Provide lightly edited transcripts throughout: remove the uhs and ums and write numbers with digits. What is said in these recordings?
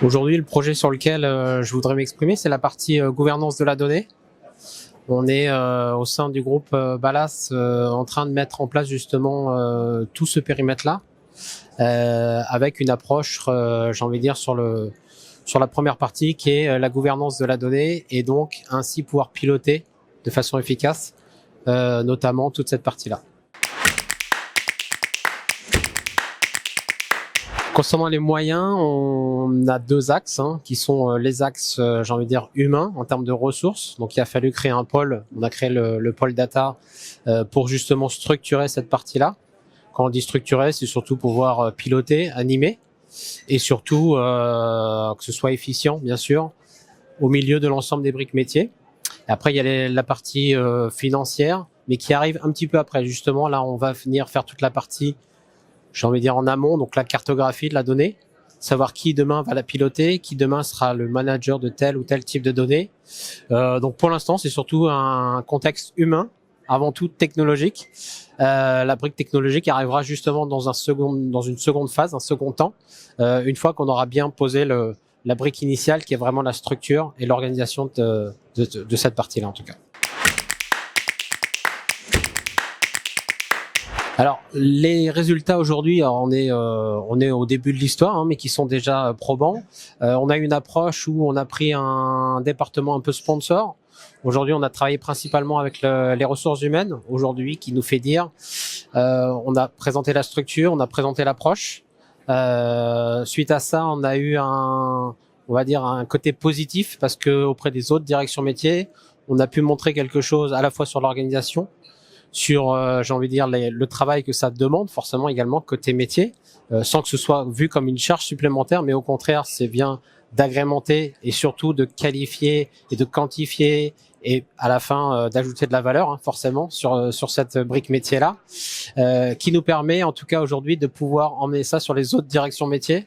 Aujourd'hui, le projet sur lequel je voudrais m'exprimer, c'est la partie gouvernance de la donnée. On est au sein du groupe Balas en train de mettre en place justement tout ce périmètre-là, avec une approche, j'ai envie de dire, sur la première partie qui est la gouvernance de la donnée, et donc ainsi pouvoir piloter de façon efficace, notamment toute cette partie-là. Concernant les moyens, on a deux axes qui sont les axes, j'ai envie de dire, humains en termes de ressources. Donc il a fallu créer un pôle, on a créé le pôle data pour justement structurer cette partie-là. Quand on dit structurer, c'est surtout pouvoir piloter, animer, et surtout que ce soit efficient, bien sûr, au milieu de l'ensemble des briques métiers. Et après, il y a la partie financière, mais qui arrive un petit peu après. Justement, là, on va venir faire toute la partie, j'ai envie de dire, en amont, donc la cartographie de la donnée, savoir qui demain va la piloter, qui demain sera le manager de tel ou tel type de données. Donc pour l'instant, c'est surtout un contexte humain, avant tout technologique. La brique technologique arrivera justement dans une seconde phase, un second temps, une fois qu'on aura bien posé la brique initiale, qui est vraiment la structure et l'organisation de cette partie-là en tout cas. Alors, les résultats aujourd'hui, on est au début de l'histoire, mais qui sont déjà probants. On a une approche où on a pris un département un peu sponsor. Aujourd'hui, on a travaillé principalement avec les ressources humaines, aujourd'hui, qui nous fait dire, on a présenté la structure, on a présenté l'approche. Suite à ça, on a eu on va dire un côté positif, parce que auprès des autres directions métiers, on a pu montrer quelque chose à la fois sur l'organisation, sur, j'ai envie de dire, le travail que ça demande, forcément également côté métier, sans que ce soit vu comme une charge supplémentaire, mais au contraire, c'est bien d'agrémenter et surtout de qualifier et de quantifier et à la fin d'ajouter de la valeur, forcément, sur cette brique métier-là, qui nous permet en tout cas aujourd'hui de pouvoir emmener ça sur les autres directions métiers.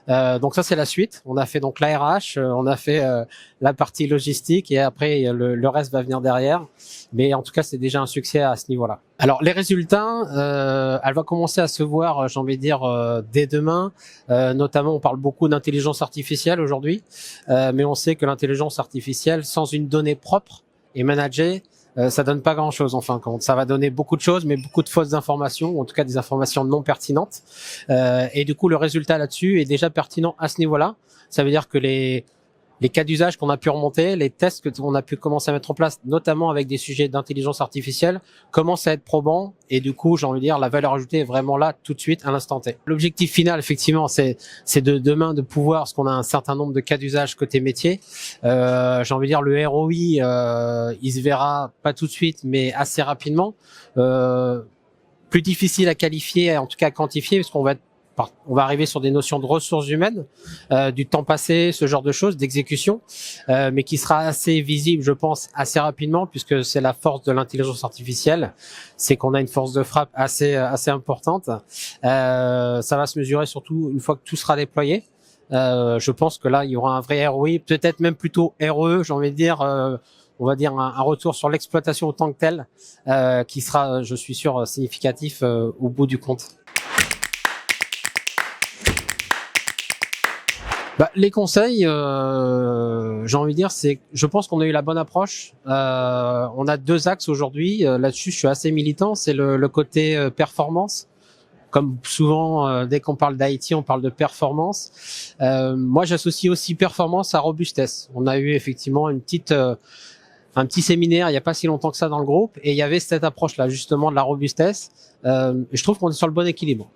Donc ça, c'est la suite. On a fait donc la RH, on a fait la partie logistique, et après le reste va venir derrière. Mais en tout cas, c'est déjà un succès à ce niveau-là. Alors les résultats, elle va commencer à se voir, j'ai envie de dire, dès demain. Notamment, on parle beaucoup d'intelligence artificielle aujourd'hui, mais on sait que l'intelligence artificielle, sans une donnée propre et managée, ça donne pas grand-chose en fin de compte. Ça va donner beaucoup de choses, mais beaucoup de fausses informations, ou en tout cas des informations non pertinentes. Et du coup, le résultat là-dessus est déjà pertinent à ce niveau-là. Ça veut dire que les cas d'usage qu'on a pu remonter, les tests qu'on a pu commencer à mettre en place, notamment avec des sujets d'intelligence artificielle, commencent à être probants. Et du coup, j'ai envie de dire, la valeur ajoutée est vraiment là tout de suite, à l'instant T. L'objectif final, effectivement, c'est de demain de pouvoir, parce qu'on a un certain nombre de cas d'usage côté métier. J'ai envie de dire, le ROI, il se verra pas tout de suite, mais assez rapidement. Plus difficile à qualifier, en tout cas à quantifier, parce qu'on va arriver sur des notions de ressources humaines, du temps passé, ce genre de choses, d'exécution, mais qui sera assez visible, je pense, assez rapidement, puisque c'est la force de l'intelligence artificielle, c'est qu'on a une force de frappe assez importante. Ça va se mesurer surtout une fois que tout sera déployé. Je pense que là, il y aura un vrai ROI, peut-être même plutôt RE, j'ai envie de dire, on va dire un retour sur l'exploitation en tant que tel, qui sera, je suis sûr, significatif au bout du compte. Les conseils, j'ai envie de dire, je pense qu'on a eu la bonne approche. On a deux axes aujourd'hui. Là-dessus, je suis assez militant. C'est le côté performance. Comme souvent, dès qu'on parle d'IT, on parle de performance. Moi, j'associe aussi performance à robustesse. On a eu effectivement un petit séminaire il n'y a pas si longtemps que ça dans le groupe, et il y avait cette approche-là justement de la robustesse. Je trouve qu'on est sur le bon équilibre.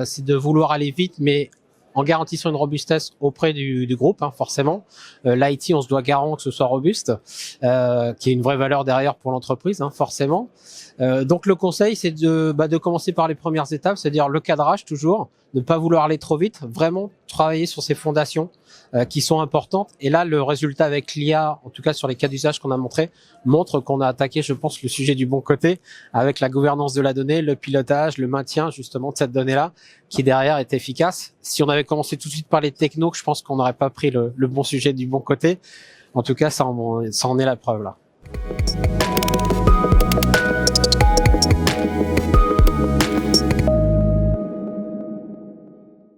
C'est de vouloir aller vite, mais en garantissant une robustesse auprès du groupe, forcément. L'IT, on se doit garant que ce soit robuste, qui est une vraie valeur derrière pour l'entreprise, forcément. Donc le conseil, c'est de commencer par les premières étapes, c'est-à-dire le cadrage toujours, ne pas vouloir aller trop vite, vraiment travailler sur ces fondations qui sont importantes. Et là, le résultat avec l'IA, en tout cas sur les cas d'usage qu'on a montré, montre qu'on a attaqué, je pense, le sujet du bon côté, avec la gouvernance de la donnée, le pilotage, le maintien justement de cette donnée-là, qui derrière est efficace. Si on avait commencé tout de suite par les technos, je pense qu'on n'aurait pas pris le bon sujet du bon côté. En tout cas, ça en est la preuve là.